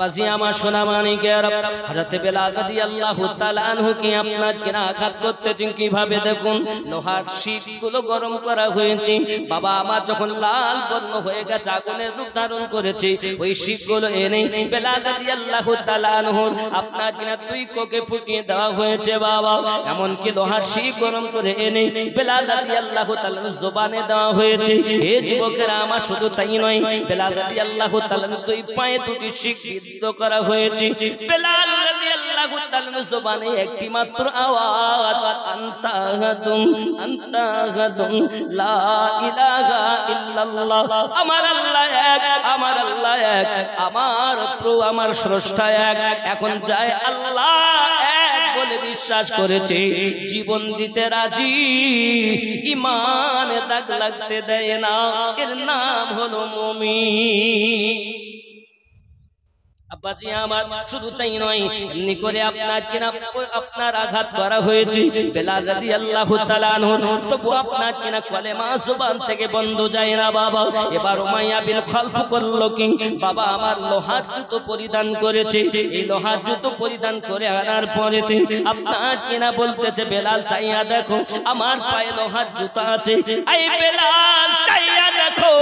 আব্বাজি আমার সোনা মানিকের হযরত বেলাল রাদিয়াল্লাহু তাআলা আনহু কি আপনার কিনা আঘাত করতেছেন কিভাবে দেখুন লোহার শিকগুলো গরম করা হয়েছে বাবা আমার যখন লাল বর্ণ হয়ে গেছে আগুনের রূপ ধারণ করেছে ওই শিকগুলো এনে বেলাল রাদিয়াল্লাহু তাআলা আনহু আপনার কিনা দুই কোকে ফুটিয়ে দেওয়া হয়েছে বাবা এমন কি লোহার শিক গরম করে এনে বেলাল রাদিয়াল্লাহু তাআলার জবানে দেওয়া হয়েছে এই যুবকেরা আমার শুধু তাই নয় বেলাল রাদিয়াল্লাহু তাআলার দুই পায়ে দুটি শিক বিদ্ধ করা হয়েছে বেলাল রাদিয়াল্লাহু তাআলার জবানে একটি মাত্র আওয়াজ আনতা আহাদুম লা ইলাহা ইল্লাল্লাহ আমার আল্লাহ এক আমার আল্লাহ এক আমার প্রভু আমার স্রষ্টা এক এখন যায় আল্লাহ এক বলে বিশ্বাস করেছে জীবন দিতে রাজি ঈমানে দাগ লাগতে দেয় না এর নাম হলো মুমিন আব্বাজি আমার শুধু তাই নয় এমনি করে আপনার আঘাত করা হয়েছে বেলাল রাদিয়াল্লাহু তাআলা আনহু তবু আপনার কিনা কলেমা জবান থেকে বন্ধ যায় না বাবা এবার উমাইয়া বিন খালফ করলো কি বাবা আমার লোহার জুতো পরিধান করেছে এই লোহার জুতো পরিধান করে আনার পরে আপনার কিনা বলতেছে বেলাল চাইয়া দেখো আমার পায়ে লোহার জুতা আছে এই বেলাল চাইয়া দেখো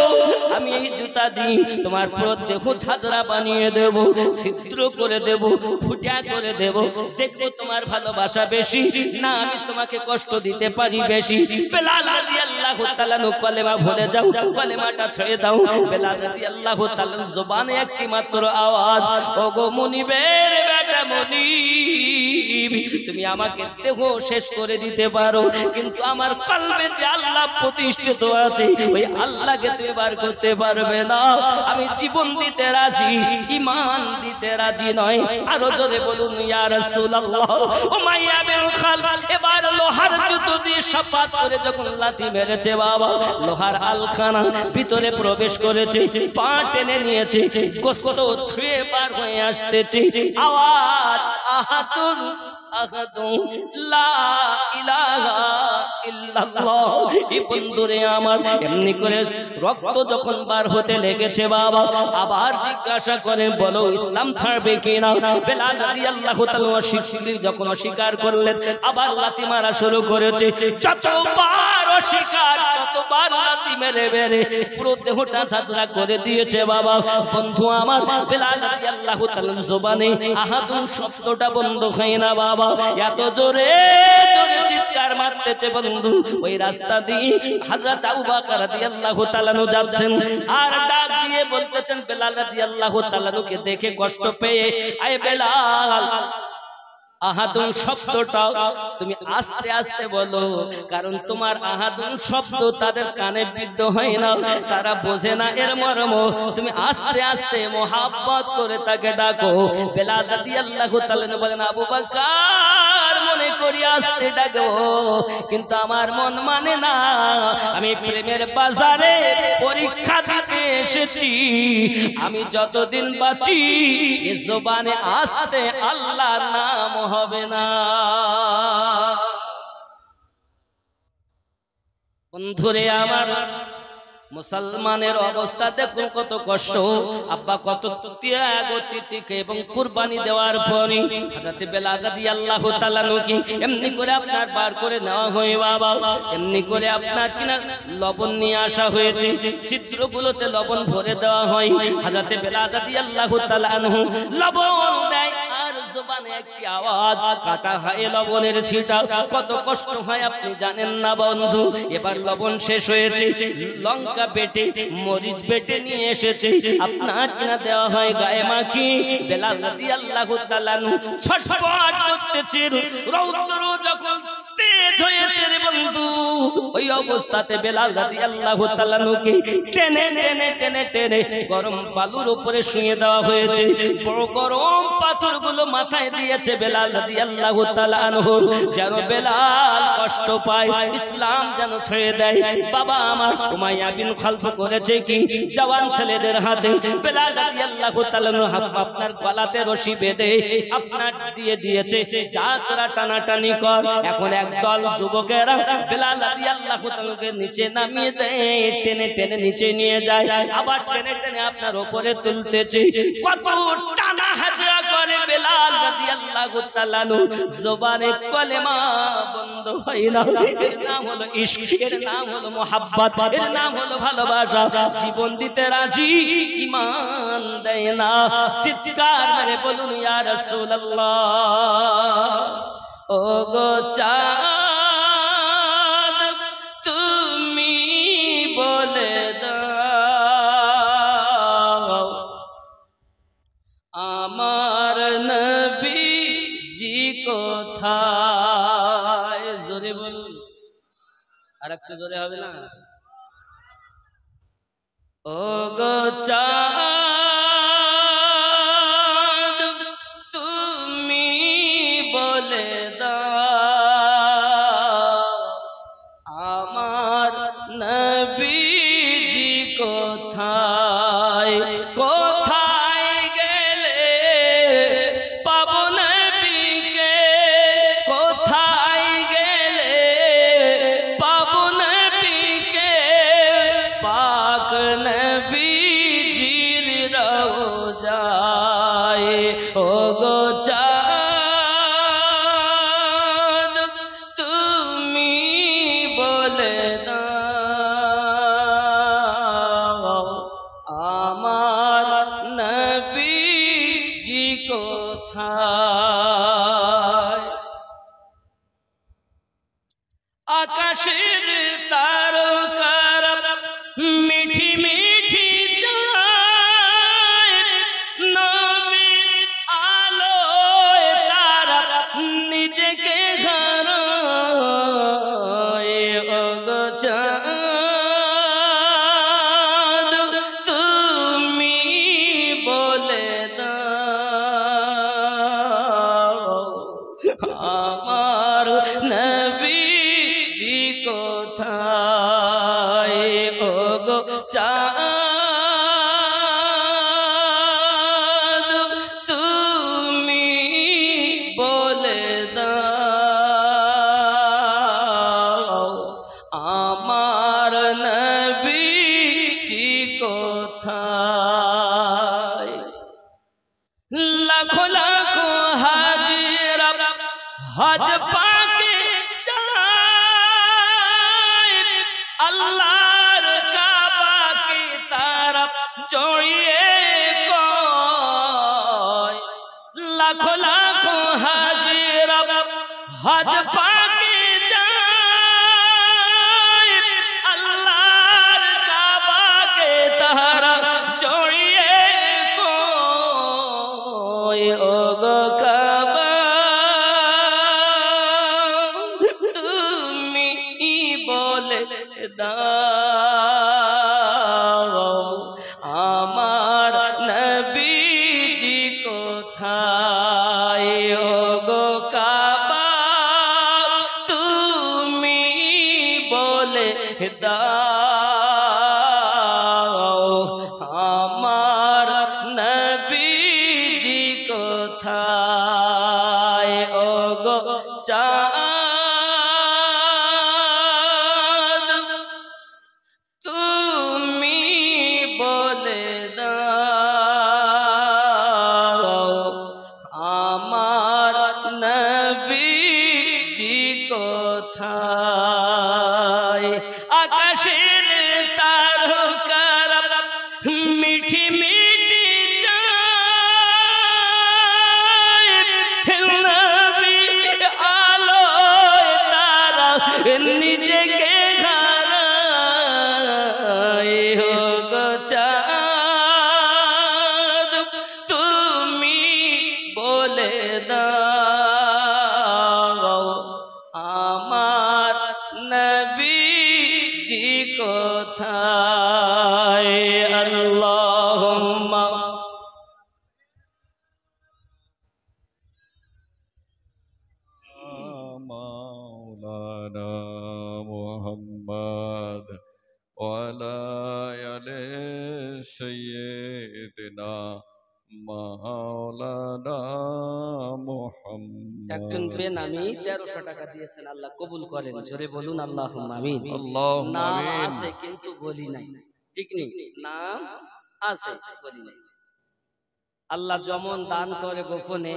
আমি এই জুতা দিই তোমার পুরো দেহ ঝাঁঝরা বানিয়ে দেব ছিদ্র করে দেব ফুটা করে দেব দেখো তোমার ভালোবাসা বেশি না আমি তোমাকে কষ্ট দিতে পারি বেশি বেলাল রাদিয়াল্লাহু তাআলা কলেমা ভুলে যাও কলেমাটা ছেড়ে দাও বেলাল রাদিয়াল্লাহু তাআলার জবানে একটি মাত্র আওয়াজ ওগো মুনিবের বেটা মুনিব তুমি আমাকে দেহ শেষ করে দিতে পারো কিন্তু আমার কলবে যে আল্লাহ প্রতিষ্ঠিত আছে ওই আল্লাহকে তুমি বার করতে পারবে না আমি জীবন দিতে রাজি ঈমান দিতে রাজি নয় আরো জোরে বলুন ইয়া রাসূলুল্লাহ উমাইয়া বিন খালফ এবার লোহার জুতো দিয়ে শাফাত করে যখন লাথি মেরেছে বাবা লোহার আলখানা ভিতরে প্রবেশ করেছে পা টেনে নিয়েছে গোশত ছুঁয়ে পার হয়ে আসতেছে আওয়াজ আহাতুন আহাদুম লা ইলাহা ইল্লাল্লাহ এই বন্ধুরে আমার এমনি করে রক্ত যখন বার হতে লেগেছে বাবা আবার জিজ্ঞাসা করে বলো ইসলাম ছাড়বে কিনা বেলাল রাদিয়াল্লাহু তাআলা শিরকি যখন অস্বীকার করলেন আবার লাথি মারা শুরু করেছে যতবার অস্বীকার ততবার লাথি মেরে মেরে পুরো দেহটা ঝাঁঝরা করে দিয়েছে বাবা বন্ধু আমার বেলাল রাদিয়াল্লাহু তাআলার জবানে আহাদুন শব্দটা বন্ধ হয় না বাবা এত জোরে জোরে চিৎকার মারতেছে বন্ধু ওই রাস্তা দিয়ে হযরত আবু বকর রাদিয়াল্লাহু তাআলা যাচ্ছেন আর ডাক দিয়ে বলতেছেন বেলাল রাদিয়াল্লাহু তাআলা কে দেখে কষ্ট পেয়ে আয় বেলাল আহাদুন শব্দটা তুমি আস্তে আস্তে বলো কারণ তোমার আহাদুন শব্দ তাদের কানে বিদ্ধ হয় না তারা বোঝে না এর মর্ম তুমি আস্তে আস্তে মোহাব্বত করে তাকে ডাকো বেলাল রাদিয়াল্লাহু তাআলা বলেন আবু বকর মনে করি আস্তে ডাকো কিন্তু আমার মন মানে না আমি প্রেমের বাজারে পরীক্ষা দিতে এসেছি আমি যতদিন বাঁচি এই জবানে আস্তে আল্লাহর নাম হবে না বন্ধুরে আমার মুসলমানের অবস্থা দেখুন কত কষ্ট আব্বা কত ত্যাগ তিতিকে এবং কুরবানি দেওয়ার পরে হযরত বেলাল রাদিয়াল্লাহু তাআলা কি এমনি করে আপনার বার করে নেওয়া হয় বাবা এমনি করে আপনার কিনা লবণ নিয়ে আসা হয়েছে ছিদ্রগুলোতে লবণ ভরে দেওয়া হয় হযরত বেলাল রাদিয়াল্লাহু তাআলা লবণ দেয় জবানে একটি আওয়াজ কাটা হয় লবণের ছিটা কত কষ্ট হয় আপনি জানেন না বন্ধু এবার লবণ শেষ হয়েছে লঙ্কা বেটে মরিচ বেটে নিয়ে এসেছে আপনার কিনা দেওয়া হয় গায়ে মাখি বেলাল রাদিয়াল্লাহু তাআলা ছটফট করতেছে রৌদ্র যখন তেজ হয়েছে রে বন্ধু ওই অবস্থাতে বেলাল রাদিয়াল্লাহু তাআলা কে টেনে টেনে টেনে টেনে গরম বালুর উপরে শুইয়ে দেওয়া হয়েছে বড় গরম পাথরগুলো মাথায় দিয়েছে বেলাল রাদিয়াল্লাহু তাআলা আনহু যেন বেলাল কষ্ট পায় ইসলাম যেন ছেড়ে দেয় বাবা আমার উমাইয়া বিন খালফ করেছে কি জওয়ান ছেলেদের হাতে বেলাল রাদিয়াল্লাহু তাআলা আপনার গলাতে রশি বেঁধে আপনার দিয়ে দিয়েছে যা তোরা টানাটানি কর এখন একদল যুবকেরা বেলাল রাদিয়াল্লাহু তাআলাকে নিচে নামিয়ে দেয় টেনে টেনে নিচে নিয়ে যায় আবার টেনে টেনে আপনার উপরে তুলতেছে কত টানা হাজরা করে বেলাল রাদিয়াল্লাহু তাআলা আনহু জবানে কলেমা বন্ধ হয় না। এর নাম হলো ইশক, এর নাম হলো মোহাব্বত, এর নাম হলো ভালোবাসা। জীবন দিতে রাজি, ঈমান দেয় না। চিৎকার মেরে বলুন ইয়া রাসূলুল্লাহ। ও গো চাঁদ তুমি বলে দাও আমার নবীজি কোথায়? জোরে বলুন, আর একটু জোরে হবে না? ও গো চাঁদ তুমি বলে দাও আমার নবীজি কোথায়? কোথায় গেলে পাবো নবীকে? কোথায় গেলে পাবো নবীকে? পাক নবীজির রওজায়। ও গো চাঁদ তুমি বলে দাও আমার নবীজি কোথায়? আকাশের তারকারা মিঠি মিঠি চায় নবীর আলোয় তারা নিজেকে ঘরায়। ও গো চাঁদ তুমি বলে দাও আমার নবীজি কোথায়? ও গো চাঁদ তুমি বলে দাও আমার নবীজি কোথায়? লাখো লাখো হাজিরা হজ পাকে যায় আল্লাহর কাবাকে তারা জড়িয়ে কয়। লাখো লাখো হাজিরা হজ পাকে যায় আল্লাহর কাবাকে তারা জড়িয়ে কয়। ও গো কাবা তুমি বলে দাও আমার নবীজি কোথায়? ও গো কাবা তুমি বলে দাও আমার নবীজি কোথায়? ও গো চাঁদ তুমি বলে দাও আমার নবীজি কোথায়? আকাশের তারকারা মিঠি মিঠি চায় নবী আলোয় তারা নিজেকে ঘরায়। ও গো চাঁদ তুমি বলে দাও আমার নবীজি কোথায়? আল্লাহুম্মা মাওলানা মুহাম্মদ ওয়ালা আলি সাইয়্যিদিনা মাওলানা মুহাম্মদ। একজন বেনামি 1300 টাকা দিয়েছেন, আল্লাহ কবুল করেন। জোরে বলুন আল্লাহুম্মা আমিন। আল্লাহুম্মা নাম আমিন। আছে কিন্তু বলি নাই, ঠিক নেই? নাম আছে বলি নাই। আল্লাহ যেমন দান করে গোপনে,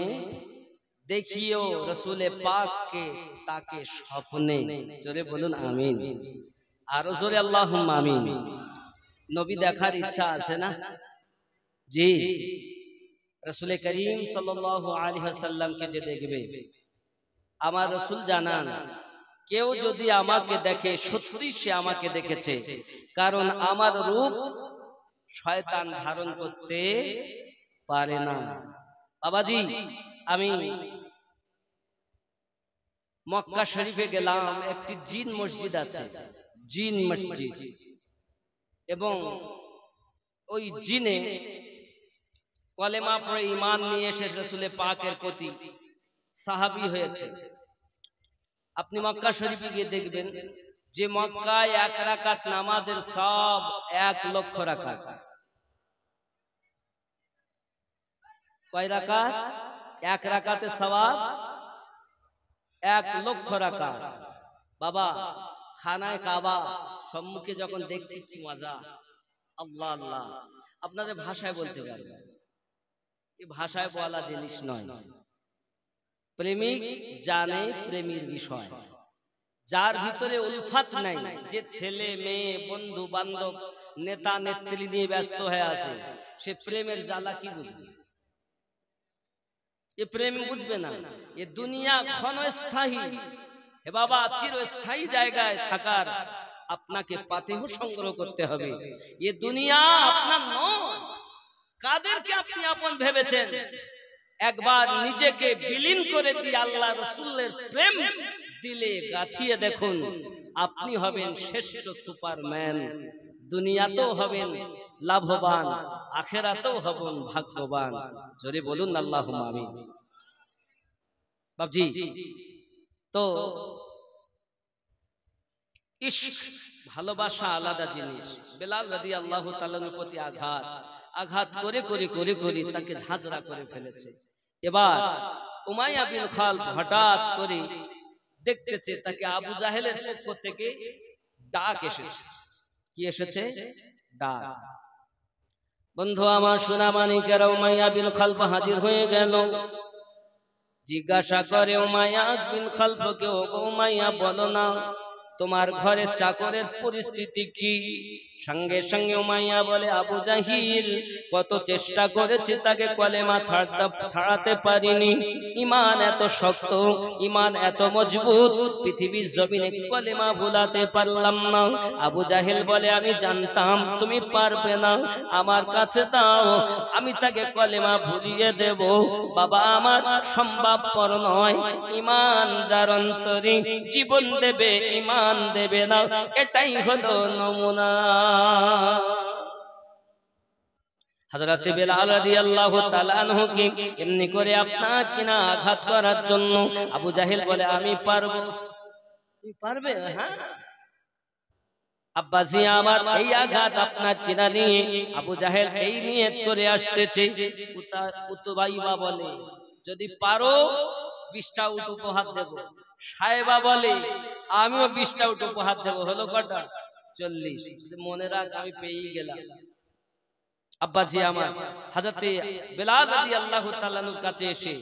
দেখিও রসুলে পাককে তাকে স্বপ্নে। জোরে বলুন আমিন, আরো জোরে আল্লাহুম্মা আমিন। নবী দেখার ইচ্ছা আছে না? জি, রসুলে করিম সাল্লাল্লাহু আলাইহি ওয়াসাল্লামকে যে দেখবে, আমার রসুল জানান কেউ যদি আমাকে দেখে সত্যি সে আমাকে দেখেছে, কারণ আমার রূপ শয়তান ধারণ করতে পারে না। বাবাজি, আমি মক্কা শরীফে গেলাম, একটি জিন মসজিদ আছে, জিন মসজিদ, এবং ওই জিনে কলেমা পড়ে ঈমান নিয়ে এসে রাসূলে পাকের প্রতি সাহাবী হয়েছে। আপনি মক্কা শরীফে গিয়ে দেখবেন যে মক্কায় 1 রাকাত নামাজের সব 1 লক্ষ রাকাত। কয় রাকাত? 1 রাকাতে সওয়াব 1 লক্ষ রাকাত। বাবা, খানায় কাবা সম্মুখে যখন দেখছি কি মজা, আল্লাহ আল্লাহ, আপনাদের ভাষায় বলতে পারবেন, এই ভাষায় বলা জিনিস নয়। প্রেমিক জানে প্রেমের বিষয়, যার ভিতরে উলফাত নাই, যে ছেলে মেয়ে বন্ধু বান্ধব নেতা নেত্রী নিয়ে ব্যস্ত হয়ে আছে, সে প্রেমের জ্বালা কি বুঝবে? এ প্রেম বুঝবে না। এ দুনিয়া ক্ষণস্থায়ী, হে বাবা, চিরস্থায়ী জায়গায় থাকার আপনাকে পাতেহ সংগ্রহ করতে হবে। এ দুনিয়া আপনার নয়। কাদেরকে আপনি আপন ভেবেছেন? একবার নিজেকে বিলীন করে দিয়ে আল্লাহ রাসূলের প্রেম দিলে গাঁথিয়ে দেখুন, আপনি হবেন শ্রেষ্ঠ সুপারম্যান। দুনিয়াতেও হবেন লাভবান, আখিরাতেও হবেন ভাগ্যবান। জোরে বলুন আল্লাহুম্মা আমিন। বাবজি, তো ইশক, ভালোবাসা আলাদা জিনিস। বেলাল রাদিয়াল্লাহু তাআলার প্রতি আঘাত করে করে করে করে তাকে ঝাঁঝরা করে ফেলেছে। এবার উমাইয়া বিন খালদ হঠাৎ করে দেখতেছে তাকে আবু জাহেলের পক্ষ থেকে ডাক এসেছে। কি এসেছে? ডাক। বন্ধু আমার, সোনা মানিকেরা, উমাইয়া বিন খালদ হাজির হয়ে গেল। জিজ্ঞাসা করে উমাইয়া বিন খালদকে, ও উমাইয়া, বলো না তোমার ঘরে চাকরের পরিস্থিতি কি? সঙ্গে সঙ্গে উমাইয়া বলে, আবু জাহিল কত চেষ্টা করেছে, তাকে কলেমা ছাড়াতে পারিনি। ঈমান এত শক্ত, ঈমান এত মজবুত, পৃথিবীর জমিনে কলেমা ভুলাতে পারলাম না। আবু জাহেল বলে, আমি জানতাম তুমি পারবে না, আমার কাছে দাও, আমি তাকে কলেমা ভুলিয়ে দেব। বাবা আমার, সম্ভবপর নয়। ঈমান যার অন্তরে, জীবন দেবে, ঈমান দেবে না, এটাই হলো নমুনা। হযরত বেলাল রাদিয়াল্লাহু তাআলা আনহুকে এমনি করে আপনার কিনা আঘাত করার জন্য আবু জাহেল বলে, আমি পারবো। তুমি পারবে? হ্যাঁ আব্বাসি আমার, এই আঘাত আপনার কিনা নিয়ে আবু জাহেল এই নিয়ত করে আসতেছে। উতবাইবা বলে, যদি পারো 20টা উট উপহার দেব। সাহেবা বলে, আমিও 20টা উট উপহার দেব। হলো কটা? 40। মনে রাখ, আমি পেয়েই গেলাম। আব্বাসি আমার, হযরত বেলাল রাদিয়াল্লাহু তাআলার কাছে এসে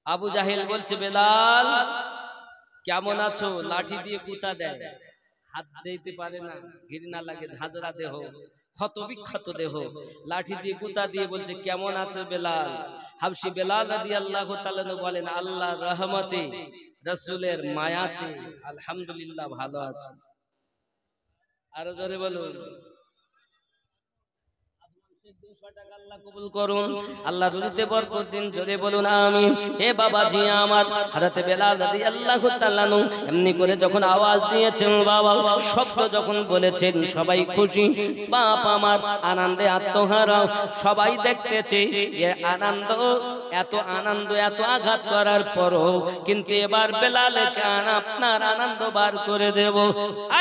আবু জাহেল বলছে, বেলাল কেমন আছো? লাঠি দিয়ে কুতা দেয়, হাত দিতে পারে না, ঘৃণা লাগে, ঝাঁঝরা দেহ, ক্ষত বিক্ষত দেহ, লাঠি দিয়ে কুতা দিয়ে বলছে, কেমন আছো বেলাল? হাবশী বেলাল রাদিয়াল্লাহু তাআলা বলেন, আল্লাহর রহমতে, রাসূলের মায়াতে আলহামদুলিল্লাহ ভালো আছি। আরো জোরে বলুন। আল্লাহ কবুল করুন, আল্লাহ রুজিতে বরকত দিন। জোরে বলুন আমিন। হে বাবাজি আমার, হযরত বেলাল রাদিয়াল্লাহু তাআলা এমনি করে যখন আওয়াজ দিয়েছেন, বাবা শব্দ যখন বলেছেন, সবাই খুশি। বাপ আমার আনন্দে আত্মহারা, সবাই দেখতেছে যে আনন্দ, এত আনন্দ, এত আঘাত করার পরও কিন্তু এবার বেলালকে আপনার আনন্দ বার করে দেব।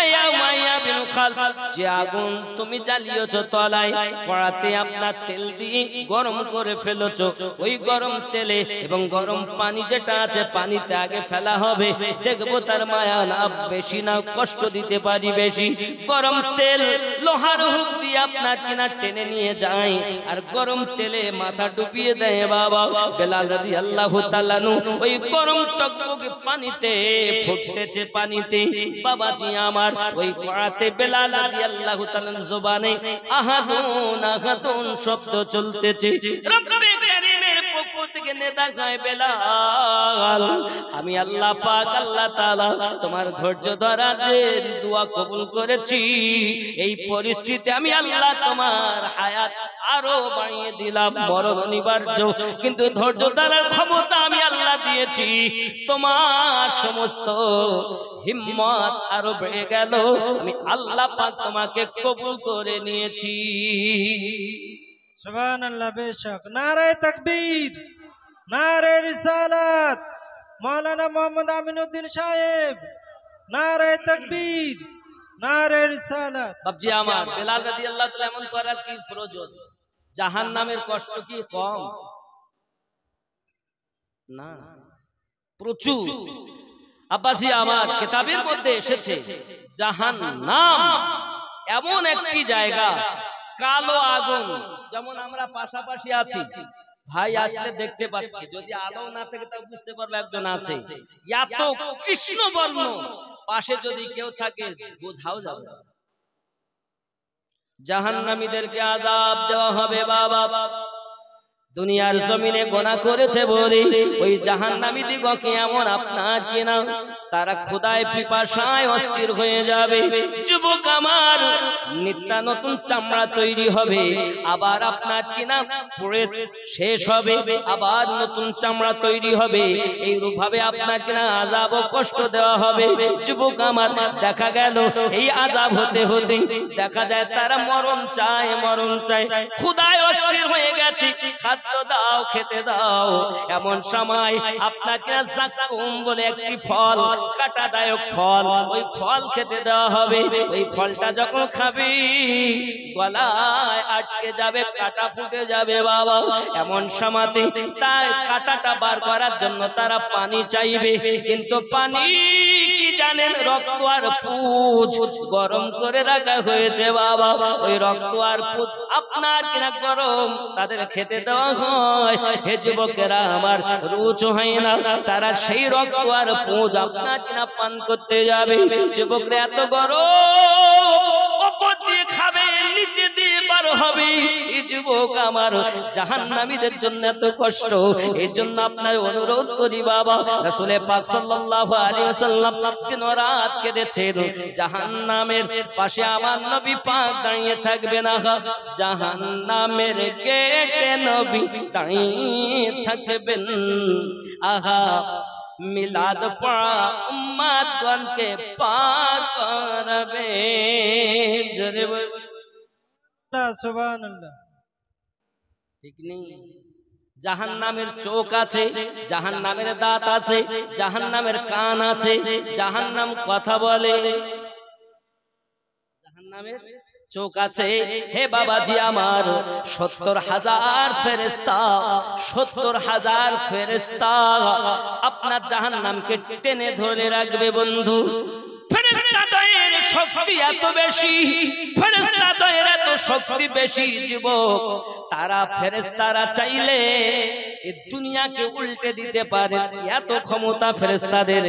আয়া উমাইয়া বিন খালদ, যে আগুন তুমি জ্বালিয়েছো তলায়, পড়াতে আপনার তেল দিয়ে গরম করে ফেলেছো, ওই গরম তেলে এবং গরম পানি যেটা আছে পানিতে আগে ফেলা হবে, দেখবো তার মায়া না বেশি না কষ্ট দিতে পারি বেশি। গরম তেল লোহার হুক দিয়ে আপনার কিনা টেনে নিয়ে যায় আর গরম তেলে মাথা ডুবিয়ে দেয় বাবা। বেলাল রাদিয়াল্লাহু তাআলা নু ওই গরম টকবকে পানিতে ফুটতেছে পানিতে বাবাজি আমার, ওই কড়াতে বেলাল রাদিয়াল্লাহু তাআলার জবানে আহাদুন আহাদুন শব্দ চলতেছে। রব্বে কারীমের পক্ষ থেকে নেদা গায় বেলাল, আমি আল্লাহ পাক আল্লাহ তাআলা তোমার ধৈর্য ধরা যে দোয়া কবুল করেছি, এই পরিস্থিতিতে আমি আল্লাহ তোমার হায়াত আরো বাড়িয়ে দিলাম, মরণ অনিবার্য কিন্তু ধৈর্য ধরার ক্ষমতা আমি আল্লাহ দিয়েছি, তোমার সমস্ত হিম্মত আরো বেড়ে গেল, আমি আল্লাহ পাক তোমাকে কবুল করে নিয়েছি। সুবহানাল্লাহ। বেশক। নারে তাকবীর, নারে রিসালাত, মাওলানা মোহাম্মদ আমিনউদ্দিন সাহেব, নারে তাকবীর, নারে রিসালাত। বাবজি আমার, বেলাল রাদিয়াল্লাহু তাআলা এমন করার কি প্রয়োজন? জাহান্নামের কষ্ট কি কম? না, প্রচুর। আব্বাসি আমার, কিতাবের মধ্যে এসেছে জাহান্নাম এমন একটি জায়গা, কালো আগুন, যেমন আমরা পাশাপাশি আছি, ভাই আসলে দেখতে পাচ্ছি, যদি আলো না থাকে তা বুঝতে পারবো একজন আছে, এত কৃষ্ণ বর্ণ, পাশে যদি কেউ থাকে বোঝাও যাবে। জাহান্নামীদেরকে আযাব দেওয়া হবে বাবা। দুনিয়ার জমিনে গুনাহ করেছে বলে ওই জাহান্নামী দিগকে এমন আপনার কিনা তারা খোদায় পিপাসায় অস্থির হয়ে যাবে। যুবক আমার, নিত্য নতুন চামড়া তৈরি হবে, আবার আপনার কিনা পড়ে শেষ হবে, আবার নতুন চামড়া তৈরি হবে, এইরূপ ভাবে আপনার কিনা আযাব ও কষ্ট দেওয়া হবে। যুবক আমার, দেখা গেল এই আযাব হতে হতে দেখা যায় তারা মরণ চায়, মরণ চায়, খোদায় অস্থির হয়ে গেছে, খাদ্য দাও, খেতে দাও। এমন সময় আপনার কিনা যাকুম বলে একটি ফল, কাঁটাদায়ক ফল, ওই ফল খেতে দেওয়া হবে। ওই ফলটা যখন খাবি গলায় আটকে যাবে, কাঁটা ফুটে যাবে বাবা। এমন সময়তে তাই কাঁটাটা বার করার জন্য তারা পানি চাইবে, কিন্তু পানি কি জানেন? রক্ত আর পুঁজ গরম করে রাখা হয়েছে বাবা। ওই রক্ত আর পুঁজ আপনার কিনা গরম, তাদের খেতে দেওয়া হয়। হে যুবকেরা আমার, রুচ হয় না, তারা সেই রক্ত আর পুঁজ আপনার কিনা পান করতে যাবে। যুবকরা এত গরম, উপর দিয়ে খাবে, নিচে দিয়ে বার হবে। এই যুবক আমার, জাহান্নামীদের জন্য এত কষ্ট, এর জন্য আপনার অনুরোধ করি বাবা, রাসূল পাক সাল্লাল্লাহু আলাইহি ওয়াসাল্লাম দিন রাত কেঁদেছেন, জাহান্নামের পাশে আমার নবী পাক দাঁড়িয়ে থাকবে না, জাহান্নামের গেটে নবী দাঁড়িয়ে থাকবেন। আহা, মিলাদ পড়া উম্মতগণকে পার করবে। জোরে বল সুবহানাল্লাহ। ঠিক নেই? জাহান্নামের চোখ আছে, জাহান্নামের দাঁত আছে, জাহান্নামের কান আছে, জাহান্নাম কথা বলে, জাহান্নামের চোখ আছে। হে বাবাজি আমার, ৭০,০০০ ফেরেশতা, ৭০,০০০ ফেরেশতা আপনার জাহান্নামকে টেনে ধরে রাখবে বন্ধু। ফেরেশতাদের শক্তি এত বেশি, ফেরেশতাদের এত শক্তি বেশি যুবক, তারা ফেরেশতারা চাইলে এই দুনিয়াকে উল্টে দিতে পারে, এত ক্ষমতা ফেরেশতাদের।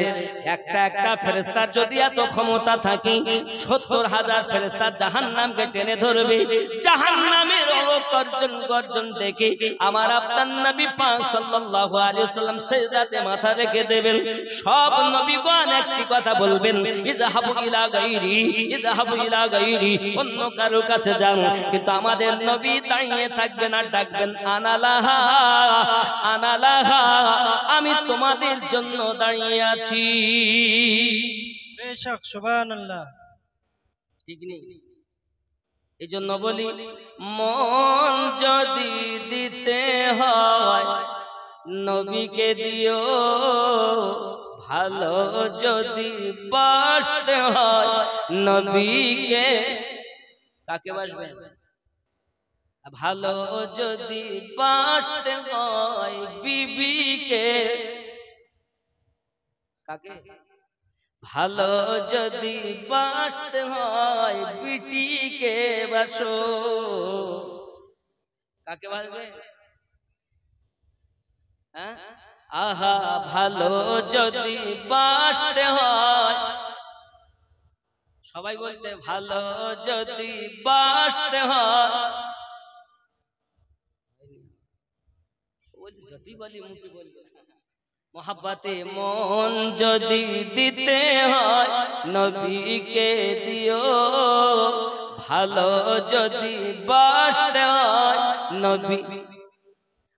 একটা একটা ফেরেশতার যদি এত ক্ষমতা থাকে, ৭০,০০০ ফেরেশতা জাহান্নামকে টেনে ধরবে। জাহান্নামের গর্জন গর্জন দেখে আমার আপনার নবী পাক সাল্লাল্লাহু আলাইহি ওয়াসাল্লাম সিজদাতে মাথা রেখে দেবেন। সব নবীগণ একটি কথা বলবেন, ইযহাবু ইলা গায়রি, ইযহাবু ইলা গায়রি, অন্য কারো কাছে যান। কিন্তু আমাদের নবী দাঁড়িয়ে থাকবেন আর ডাকবেন, আনালাহা আনালাহা, আমি তোমাদের জন্য দাঁড়িয়ে আছি। বেশক। সুবহানাল্লাহ। ঠিক নেই? এই জন্য বলি, মন যদি দিতে হয় নবীকে দিও, ভালো যদি বাসতে হয় নবীকে, কাকে বাসবেন? ভালো যদি বাসতে হয় বিবিকে, কাকে? ভালো যদি বাসতে হয় বিটিকে বাসো। কাকে বাসবে? হ্যাঁ, আহা ভালো যদি বাসতে হয়, সবাই বলতে ভালো যদি বাসতে হয়, যদি বলি মুখে বলবে মোহাব্বতে মন যদি দিতে হয় নবীকে দিও, ভালো যদি বাসতে হয় নবী,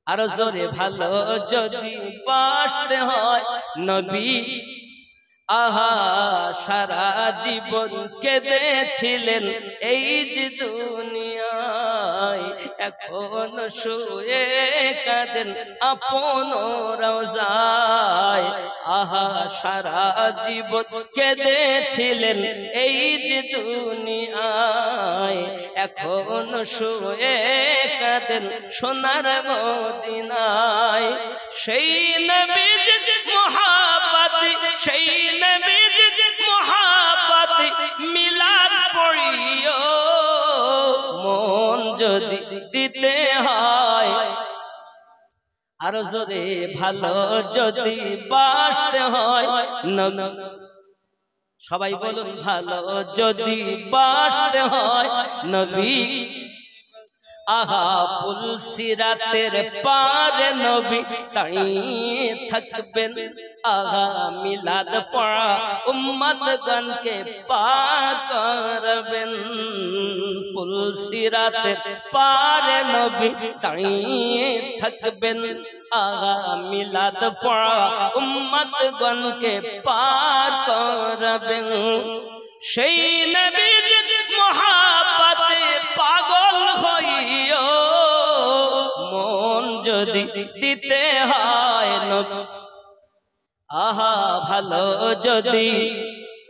আরো জোরে ভালো যদি বাসতে হয় নবী। আহা সারা জীবন কেঁদেছিলেন এই যে দুনিয়ায়, এখন শুয়ে কাঁদেন আপন রওজায়। আহা সারা জীবন কেঁদেছিলেন এই যে দুনিয়ায়, এখন শুয়ে কাঁদেন সোনার মদিনায়। সেই নবীর মহাব্বতে, সেই নবীর মহাব্বতে মিলাদ পড়িও, মন যদি দিতে হয়। আরো জোরে ভালো যদি বাসতে হয় সবাই বলুন ভালো যদি বাসতে হয় নবী। আহা পুলসিরাতের পারে নবী দাঁড়িয়ে থাকবেন, আহা মিলাদ পড়া উম্মতগণকে পার করবেন। পুলসিরাতের পারে নবী দাঁড়িয়ে থাকবেন, আহা মিলাদ পড়া উম্মতগণকে পার করবেন। সেই নবীর মহাব্বতে পাগল হইও, মন যদি দিতে হয় নবী। আহা ভালো যদি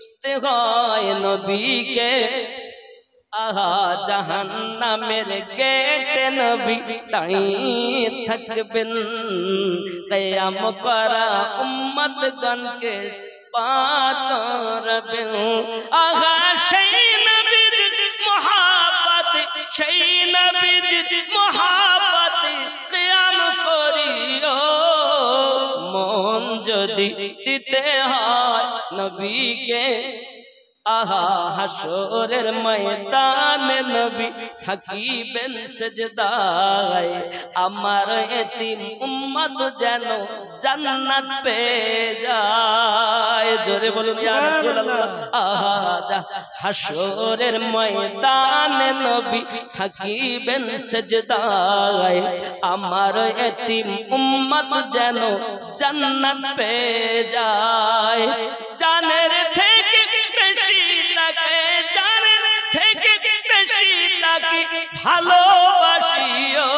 দিতে হয় নবীকে, আহা জাহান্নামের গেটে নবী দাঁড়িয়ে থাকবেন, কিয়াম করা উম্মতগণকে পার করবেন। আহা সেই নবীর মহাব্বতে, সেই নবীর মহাব্বতে কিয়াম করিও, মন যদি দিতে হয় নবীকে। আহা হাসরের ময়দানে নবী থাকিবেন সেজদায়, আমার এতিম উম্মত যেন জান্নাত পেয়ে যায়। জোরে বলুন ইয়া রাসূলুল্লাহ। আহা হাসরের ময়দানে নবী থাকিবেন সেজদায়, আমার এতিম উম্মত যেন জান্নাত পেয়ে যায়। জানের থেকে বেশি তাকে, জানের থেকে বেশি তাকে ভালোবাসিও,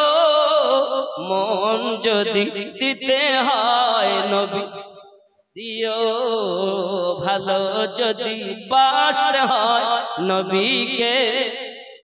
মন যদি দিতে হয় নবী দিও, ভালো যদি বাসতে হয় নবীকে।